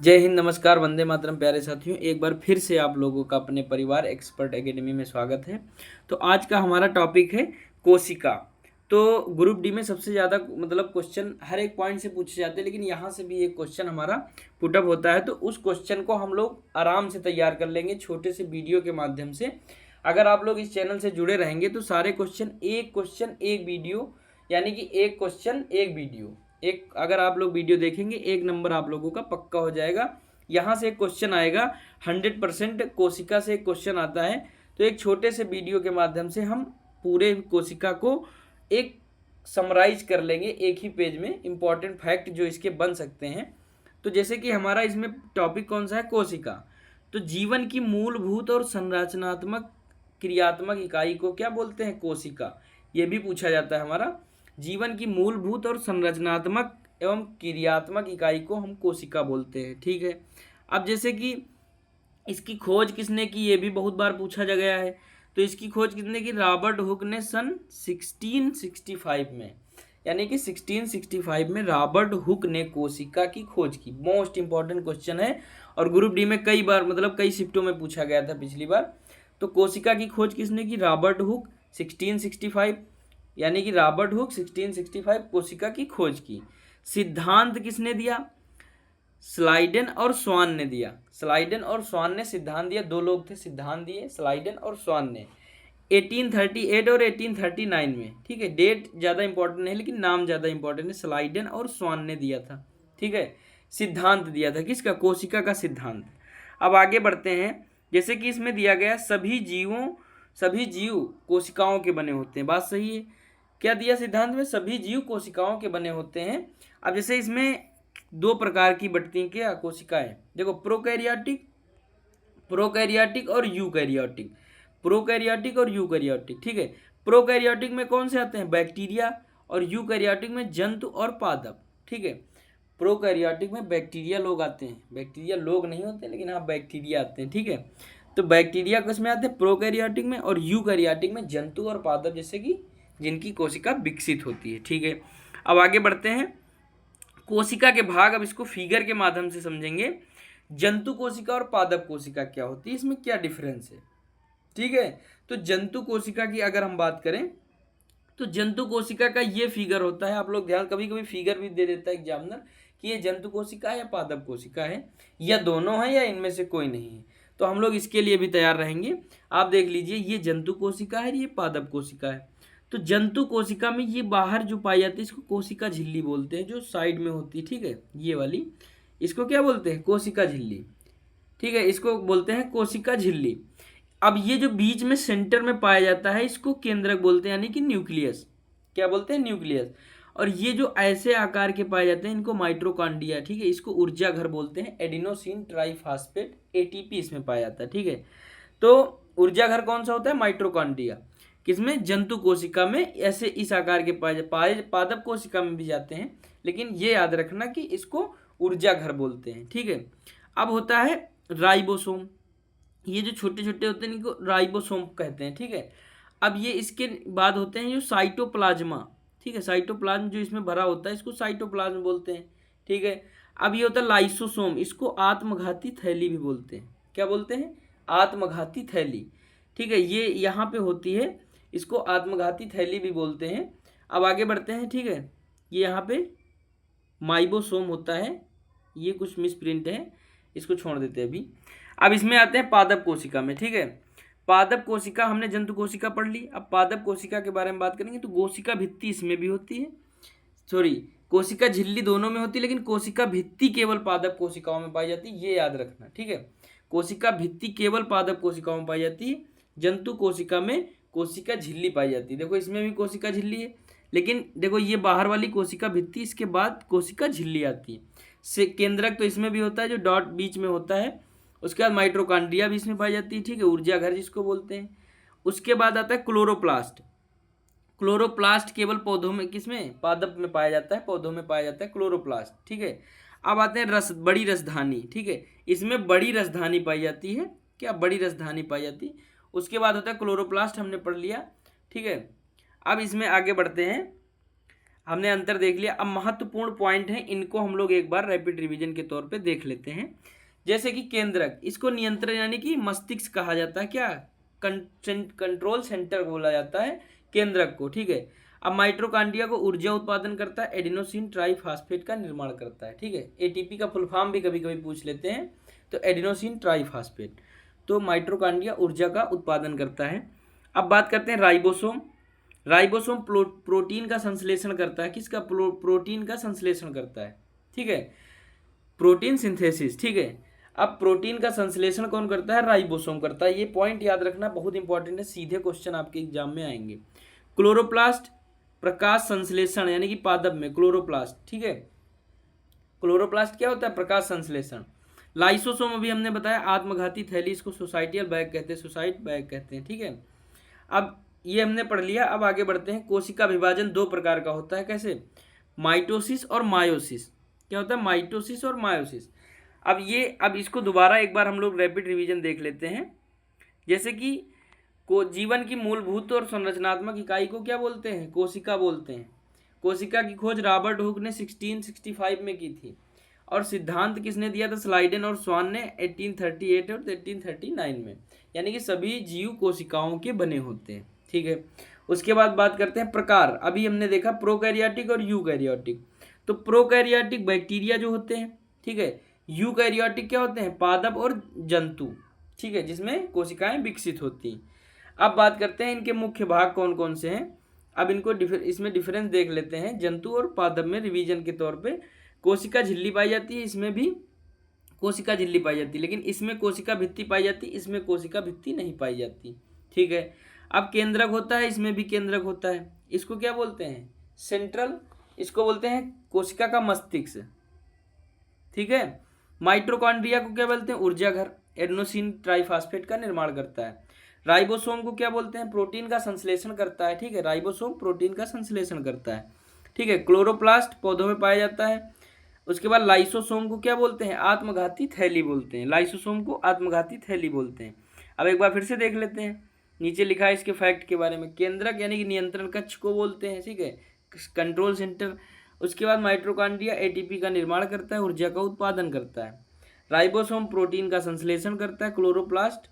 जय हिंद, नमस्कार, वंदे मातरम। प्यारे साथियों, एक बार फिर से आप लोगों का अपने परिवार एक्सपर्ट एकेडमी में स्वागत है। तो आज का हमारा टॉपिक है कोशिका। तो ग्रुप डी में सबसे ज़्यादा क्वेश्चन हर एक पॉइंट से पूछे जाते हैं, लेकिन यहाँ से भी एक क्वेश्चन हमारा पुटअप होता है। तो उस क्वेश्चन को हम लोग आराम से तैयार कर लेंगे छोटे से वीडियो के माध्यम से। अगर आप लोग इस चैनल से जुड़े रहेंगे तो सारे क्वेश्चन एक वीडियो, यानी कि एक क्वेश्चन एक वीडियो, एक अगर आप लोग वीडियो देखेंगे एक नंबर आप लोगों का पक्का हो जाएगा। यहाँ से एक क्वेश्चन आएगा 100%। कोशिका से एक क्वेश्चन आता है, तो एक छोटे से वीडियो के माध्यम से हम पूरे कोशिका को एक समराइज कर लेंगे एक ही पेज में, इंपॉर्टेंट फैक्ट जो इसके बन सकते हैं। तो जैसे कि हमारा इसमें टॉपिक कौन सा है, कोशिका। तो जीवन की मूलभूत और संरचनात्मक क्रियात्मक इकाई को क्या बोलते हैं, कोशिका। ये भी पूछा जाता है हमारा। जीवन की मूलभूत और संरचनात्मक एवं क्रियात्मक इकाई को हम कोशिका बोलते हैं, ठीक है। अब जैसे कि इसकी खोज किसने की, ये भी बहुत बार पूछा जा गया है। तो इसकी खोज किसने की, रॉबर्ट हुक ने सन 1665 में, यानी कि 1665 में रॉबर्ट हुक ने कोशिका की खोज की। मोस्ट इंपॉर्टेंट क्वेश्चन है और ग्रुप डी में कई बार कई शिफ्टों में पूछा गया था पिछली बार। तो कोशिका की खोज किसने की, रॉबर्ट हुक 1665, यानी कि रॉबर्ट हुक 1665 कोशिका की खोज की। सिद्धांत किसने दिया, स्लाइडेन और स्वान ने दिया। स्लाइडेन और स्वान ने सिद्धांत दिया, दो लोग थे सिद्धांत दिए, स्लाइडेन और स्वान ने 1838 और 1839 में, ठीक है। डेट ज़्यादा इंपॉर्टेंट नहीं लेकिन नाम ज़्यादा इंपॉर्टेंट है। स्लाइडेन और स्वान ने दिया था, ठीक है। सिद्धांत दिया था किसका, कोशिका का सिद्धांत। अब आगे बढ़ते हैं। जैसे कि इसमें दिया गया सभी जीव कोशिकाओं के बने होते हैं, बात सही है। क्या दिया सिद्धांत में, सभी जीव कोशिकाओं के बने होते हैं। अब जैसे इसमें दो प्रकार की बढ़ती हैं क्या कोशिकाएं, देखो, प्रोकैरियोटिक और यूकैरियोटिक। प्रोकैरियोटिक और यूकैरियोटिक, ठीक है। प्रोकैरियोटिक में कौन से आते हैं, बैक्टीरिया, और यूकैरियोटिक में जंतु और पादप, ठीक है। प्रोकैरियोटिक में बैक्टीरिया लोग आते हैं, बैक्टीरिया लोग नहीं होते लेकिन हाँ बैक्टीरिया आते हैं, ठीक है। तो बैक्टीरिया किस में आते हैं, प्रोकैरियोटिक में, और यूकैरियोटिक में जंतु और पादप, जैसे कि जिनकी कोशिका विकसित होती है, ठीक है। अब आगे बढ़ते हैं। कोशिका के भाग, अब इसको फिगर के माध्यम से समझेंगे। जंतु कोशिका और पादप कोशिका क्या होती है, इसमें क्या डिफरेंस है, ठीक है। तो जंतु कोशिका की अगर हम बात करें तो जंतु कोशिका का ये फिगर होता है, आप लोग ध्यान, कभी कभी फिगर भी दे देता है एग्जामिनर कि ये जंतु कोशिका है या पादप कोशिका है, या दोनों है या इनमें से कोई नहीं है। तो हम लोग इसके लिए भी तैयार रहेंगे। आप देख लीजिए, ये जंतु कोशिका है, ये पादप कोशिका है। तो जंतु कोशिका में ये बाहर जो पाई जाती है इसको कोशिका झिल्ली बोलते हैं, जो साइड में होती है, ठीक है, ये वाली, इसको क्या बोलते हैं, कोशिका झिल्ली, ठीक है, इसको बोलते हैं कोशिका झिल्ली। अब ये जो बीच में सेंटर में पाया जाता है इसको केंद्रक बोलते हैं, यानी कि न्यूक्लियस। क्या बोलते हैं, न्यूक्लियस। और ये जो ऐसे आकार के पाए जाते हैं इनको माइटोकॉन्ड्रिया, ठीक है, इसको ऊर्जा घर बोलते हैं। एडिनोसिन ट्राइफॉस्फेट एटीपी इसमें पाया जाता है, ठीक है। तो ऊर्जा घर कौन सा होता है, माइटोकॉन्ड्रिया, किसमें, जंतु कोशिका में। ऐसे इस आकार के पादप कोशिका में भी जाते हैं, लेकिन ये याद रखना कि इसको ऊर्जा घर बोलते हैं, ठीक है। अब होता है राइबोसोम, ये जो छोटे छोटे होते हैं इनको राइबोसोम कहते हैं, ठीक है। अब ये इसके बाद होते हैं जो साइटोप्लाज्मा, ठीक है, साइटोप्लाज्म जो इसमें भरा होता है इसको साइटोप्लाज्म बोलते हैं, ठीक है। अब ये होता है लाइसोसोम, इसको आत्मघाती थैली भी बोलते हैं। क्या बोलते हैं, आत्मघाती थैली, ठीक है, ये यहाँ पे होती है, इसको आत्मघाती थैली भी बोलते हैं। अब आगे बढ़ते हैं, ठीक है। ये यहाँ पे माइबोसोम होता है, ये कुछ मिस प्रिंट है, इसको छोड़ देते हैं अभी। अब इसमें आते हैं पादप कोशिका में, ठीक है। पादप कोशिका, हमने जंतु कोशिका पढ़ ली, अब पादप कोशिका के बारे में बात करेंगे। तो कोशिका भित्ति इसमें भी होती है, सॉरी, कोशिका झिल्ली दोनों में होती है, लेकिन कोशिका भित्ति केवल पादप कोशिकाओं में पाई जाती है, ये याद रखना, ठीक है। कोशिका भित्ति केवल पादप कोशिकाओं में पाई जाती है, जंतु कोशिका में कोशिका झिल्ली पाई जाती है। देखो इसमें भी कोशिका झिल्ली है, लेकिन देखो ये बाहर वाली कोशिका भित्ति, इसके बाद कोशिका झिल्ली आती है। से केंद्रक तो इसमें भी होता है जो डॉट बीच में होता है। उसके बाद माइटोकॉन्ड्रिया भी इसमें पाई जाती है, ठीक है, ऊर्जा घर जिसको बोलते हैं। उसके बाद आता है क्लोरोप्लास्ट। क्लोरोप्लास्ट केवल पौधों में, किसमें, पादप में पाया जाता है, पौधों में पाया जाता है क्लोरोप्लास्ट, ठीक है। अब आते हैं बड़ी रसधानी, ठीक है, इसमें बड़ी रसधानी पाई जाती है, क्या, बड़ी रसधानी पाई जाती है। उसके बाद होता है क्लोरोप्लास्ट, हमने पढ़ लिया, ठीक है। अब इसमें आगे बढ़ते हैं। हमने अंतर देख लिया। अब महत्वपूर्ण पॉइंट हैं, इनको हम लोग एक बार रैपिड रिवीजन के तौर पे देख लेते हैं। जैसे कि केंद्रक, इसको नियंत्रण यानी कि मस्तिष्क कहा जाता है, क्या कंट्रोल सेंटर बोला जाता है केंद्रक को, ठीक है। अब माइटोकॉन्ड्रिया को ऊर्जा उत्पादन करता है, एडिनोसिन ट्राइफॉस्फेट का निर्माण करता है, ठीक है। एटीपी का फुल फॉर्म भी कभी कभी पूछ लेते हैं, तो एडिनोसिन ट्राइफॉस्फेट। तो माइटोकॉन्ड्रिया ऊर्जा का उत्पादन करता है। अब बात करते हैं राइबोसोम। राइबोसोम प्रोटीन का संश्लेषण करता है, किसका? प्रोटीन का संश्लेषण करता है, ठीक है, प्रोटीन सिंथेसिस, ठीक है। अब प्रोटीन का संश्लेषण कौन करता है? राइबोसोम करता है। ये पॉइंट याद रखना बहुत इंपॉर्टेंट है, सीधे क्वेश्चन आपके एग्जाम में आएंगे। क्लोरोप्लास्ट प्रकाश संश्लेषण यानी कि पादप में क्लोरोप्लास्ट, ठीक है। क्लोरोप्लास्ट क्या होता है? प्रकाश संश्लेषण। लाइसोसोम अभी हमने बताया आत्मघाती थैली, इसको सोसाइटियल बैग कहते हैं, सोसाइट बैग कहते हैं, ठीक है। अब ये हमने पढ़ लिया। अब आगे बढ़ते हैं। कोशिका विभाजन दो प्रकार का होता है, कैसे? माइटोसिस और मायोसिस। क्या होता है? माइटोसिस और मायोसिस। अब इसको दोबारा एक बार हम लोग रैपिड रिवीजन देख लेते हैं। जैसे कि जीवन की मूलभूत और संरचनात्मक इकाई को क्या बोलते हैं? कोशिका बोलते हैं। कोशिका की खोज रॉबर्ट हुक ने 1665 में की थी, और सिद्धांत किसने दिया था? स्लाइडेन और स्वान ने 1838 और 1839 में। यानी कि सभी जीव कोशिकाओं के बने होते हैं, ठीक है। उसके बाद बात करते हैं प्रकार। अभी हमने देखा प्रोकैरियोटिक और यूकैरियोटिक। तो प्रोकैरियोटिक बैक्टीरिया जो होते हैं, ठीक है। यूकैरियोटिक क्या होते हैं? पादप और जंतु, ठीक है, जिसमें कोशिकाएं विकसित होती हैं। अब बात करते हैं इनके मुख्य भाग कौन कौन से हैं। अब इनको इसमें डिफरेंस देख लेते हैं। जंतु और पादप में रिवीजन के तौर पे कोशिका झिल्ली पाई जाती है, इसमें भी कोशिका झिल्ली पाई जाती है, लेकिन इसमें कोशिका भित्ति पाई जाती है, इसमें कोशिका भित्ति नहीं पाई जाती, ठीक है। अब केंद्रक होता है, इसमें भी केंद्रक होता है। इसको क्या बोलते हैं? सेंट्रल। इसको बोलते हैं कोशिका का मस्तिष्क, ठीक है। माइटोकॉन्ड्रिया को क्या बोलते हैं? ऊर्जा घर, एडेनोसिन ट्राइफॉस्फेट का निर्माण करता है। राइबोसोम को क्या बोलते हैं? प्रोटीन का संश्लेषण करता है, ठीक है। राइबोसोम प्रोटीन का संश्लेषण करता है, ठीक है। क्लोरोप्लास्ट पौधों में पाया जाता है। उसके बाद लाइसोसोम को क्या बोलते हैं? आत्मघाती थैली बोलते हैं। लाइसोसोम को आत्मघाती थैली बोलते हैं। अब एक बार फिर से देख लेते हैं, नीचे लिखा है इसके फैक्ट के बारे में। केंद्रक यानी कि नियंत्रण कक्ष को बोलते हैं, ठीक है, कंट्रोल सेंटर। उसके बाद माइटोकॉन्ड्रिया एटीपी का निर्माण करता है, ऊर्जा का उत्पादन करता है। राइबोसोम प्रोटीन का संश्लेषण करता है। क्लोरोप्लास्ट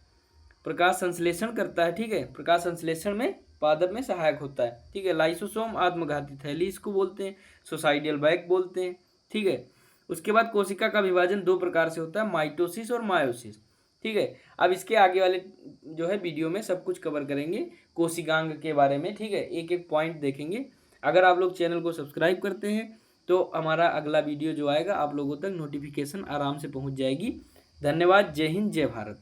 प्रकाश संश्लेषण करता है, ठीक है, प्रकाश संश्लेषण में पादप में सहायक होता है, ठीक है। लाइसोसोम आत्मघाती थैली इसको बोलते हैं, सोसाइटियल बैग बोलते हैं, ठीक है। उसके बाद कोशिका का विभाजन दो प्रकार से होता है, माइटोसिस और मायोसिस, ठीक है। अब इसके आगे वाले जो है वीडियो में सब कुछ कवर करेंगे कोशिकांग के बारे में, ठीक है, एक एक पॉइंट देखेंगे। अगर आप लोग चैनल को सब्सक्राइब करते हैं तो हमारा अगला वीडियो जो आएगा आप लोगों तक नोटिफिकेशन आराम से पहुंच जाएगी। धन्यवाद। जय हिंद, जय भारत।